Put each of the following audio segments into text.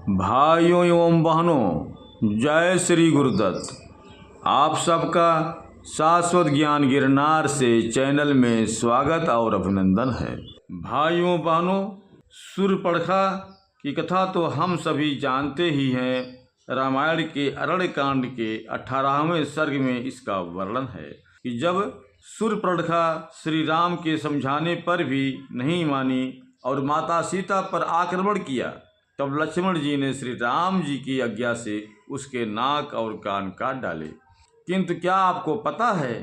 भाइयों एवं बहनों, जय श्री गुरुदत्त। आप सबका शाश्वत ज्ञान गिरनार से चैनल में स्वागत और अभिनंदन है। भाइयों बहनों, सूर्यपणखा की कथा तो हम सभी जानते ही हैं। रामायण के अरण्य कांड के 18वें सर्ग में इसका वर्णन है कि जब सूर्यपणखा श्री राम के समझाने पर भी नहीं मानी और माता सीता पर आक्रमण किया, तब लक्ष्मण जी ने श्री राम जी की आज्ञा से उसके नाक और कान काट डाले। किंतु क्या आपको पता है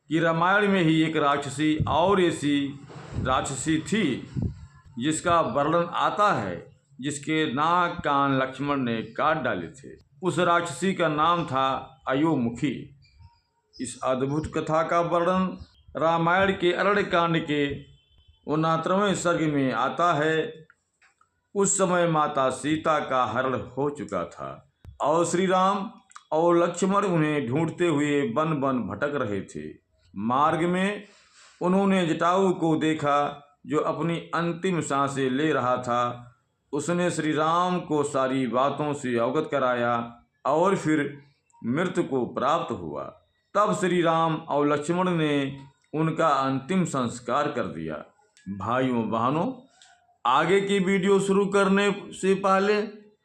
कि रामायण में ही एक राक्षसी और ऐसी राक्षसी थी जिसका वर्णन आता है, जिसके नाक कान लक्ष्मण ने काट डाले थे। उस राक्षसी का नाम था अयोमुखी। इस अद्भुत कथा का वर्णन रामायण के अरण्य कांड के 69वें सर्ग में आता है। उस समय माता सीता का हरण हो चुका था और श्री राम और लक्ष्मण उन्हें ढूंढते हुए वन वन भटक रहे थे। मार्ग में उन्होंने जटायु को देखा जो अपनी अंतिम सांसें ले रहा था। उसने श्री राम को सारी बातों से अवगत कराया और फिर मृत्यु को प्राप्त हुआ। तब श्री राम और लक्ष्मण ने उनका अंतिम संस्कार कर दिया। भाइयों बहनों, आगे की वीडियो शुरू करने से पहले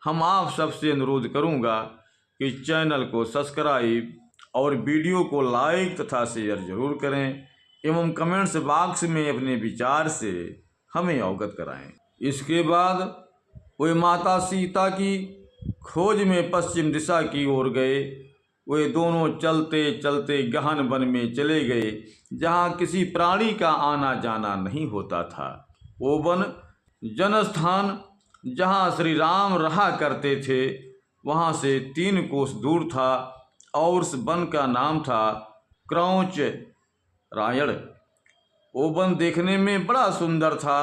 हम आप सबसे अनुरोध करूंगा कि चैनल को सब्सक्राइब और वीडियो को लाइक तथा शेयर जरूर करें एवं कमेंट्स बॉक्स में अपने विचार से हमें अवगत कराएं। इसके बाद वे माता सीता की खोज में पश्चिम दिशा की ओर गए। वे दोनों चलते चलते गहन वन में चले गए जहाँ किसी प्राणी का आना जाना नहीं होता था। वो वन जनस्थान जहाँ श्री राम रहा करते थे वहाँ से 3 कोस दूर था और उस वन का नाम था क्रौंच रायण। वो वन देखने में बड़ा सुंदर था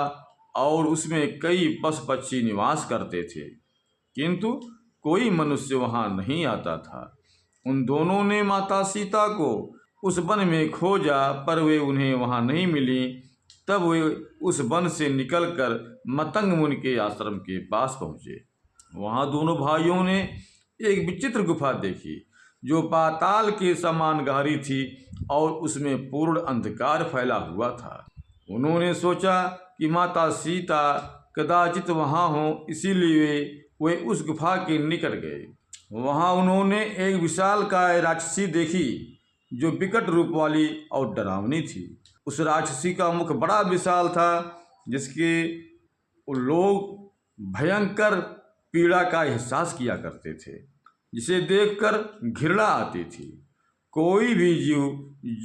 और उसमें कई पशु पक्षी निवास करते थे, किंतु कोई मनुष्य वहाँ नहीं आता था। उन दोनों ने माता सीता को उस वन में खोजा पर वे उन्हें वहाँ नहीं मिली। तब वे उस वन से निकलकर मतंग मुनि के आश्रम के पास पहुँचे। वहाँ दोनों भाइयों ने एक विचित्र गुफा देखी जो पाताल के समान गहरी थी और उसमें पूर्ण अंधकार फैला हुआ था। उन्होंने सोचा कि माता सीता कदाचित वहाँ हो, इसीलिए वे उस गुफा के निकट गए। वहाँ उन्होंने एक विशालकाय राक्षसी देखी जो विकट रूप वाली और डरावनी थी। उस राक्षसी का मुख बड़ा विशाल था जिसके लोग भयंकर पीड़ा का एहसास किया करते थे, जिसे देखकर घृणा आती थी। कोई भी जीव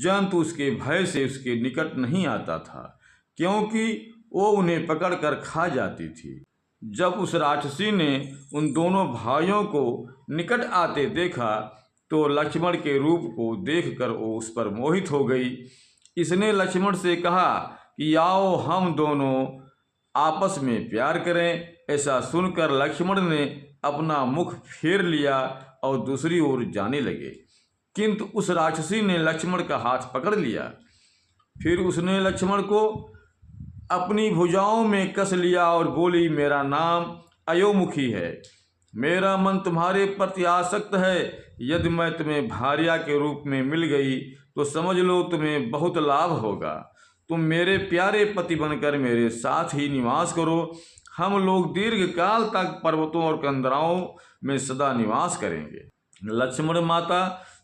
जंतु उसके भय से उसके निकट नहीं आता था, क्योंकि वो उन्हें पकड़कर खा जाती थी। जब उस राक्षसी ने उन दोनों भाइयों को निकट आते देखा तो लक्ष्मण के रूप को देखकर वो उस पर मोहित हो गई। इसने लक्ष्मण से कहा कि आओ हम दोनों आपस में प्यार करें। ऐसा सुनकर लक्ष्मण ने अपना मुख फेर लिया और दूसरी ओर जाने लगे, किंतु उस राक्षसी ने लक्ष्मण का हाथ पकड़ लिया। फिर उसने लक्ष्मण को अपनी भुजाओं में कस लिया और बोली, मेरा नाम अयोमुखी है। मेरा मन तुम्हारे प्रति आसक्त है। यदि मैं तुम्हें भार्या के रूप में मिल गई तो समझ लो तुम्हें बहुत लाभ होगा। तुम मेरे प्यारे पति बनकर मेरे साथ ही निवास करो। हम लोग दीर्घ काल तक पर्वतों और कंदराओं में सदा निवास करेंगे। लक्ष्मण माता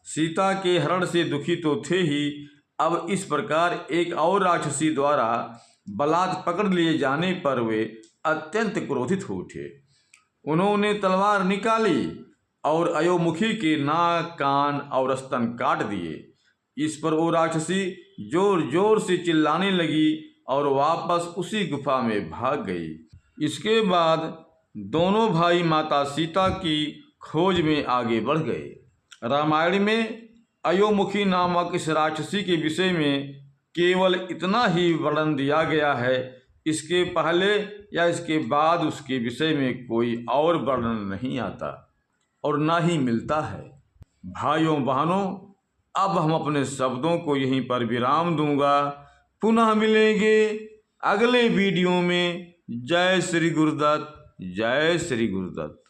सीता के हरण से दुखी तो थे ही, अब इस प्रकार एक और राक्षसी द्वारा बलात् पकड़ लिए जाने पर वे अत्यंत क्रोधित हो उठे। उन्होंने तलवार निकाली और अयोमुखी के नाक कान और स्तन काट दिए। इस पर वो राक्षसी जोर जोर से चिल्लाने लगी और वापस उसी गुफा में भाग गई। इसके बाद दोनों भाई माता सीता की खोज में आगे बढ़ गए। रामायण में अयोमुखी नामक इस राक्षसी के विषय में केवल इतना ही वर्णन दिया गया है। इसके पहले या इसके बाद उसके विषय में कोई और वर्णन नहीं आता और ना ही मिलता है। भाइयों बहनों, अब हम अपने शब्दों को यहीं पर विराम दूंगा। पुनः मिलेंगे अगले वीडियो में। जय श्री गुरुदत्त, जय श्री गुरुदत्त।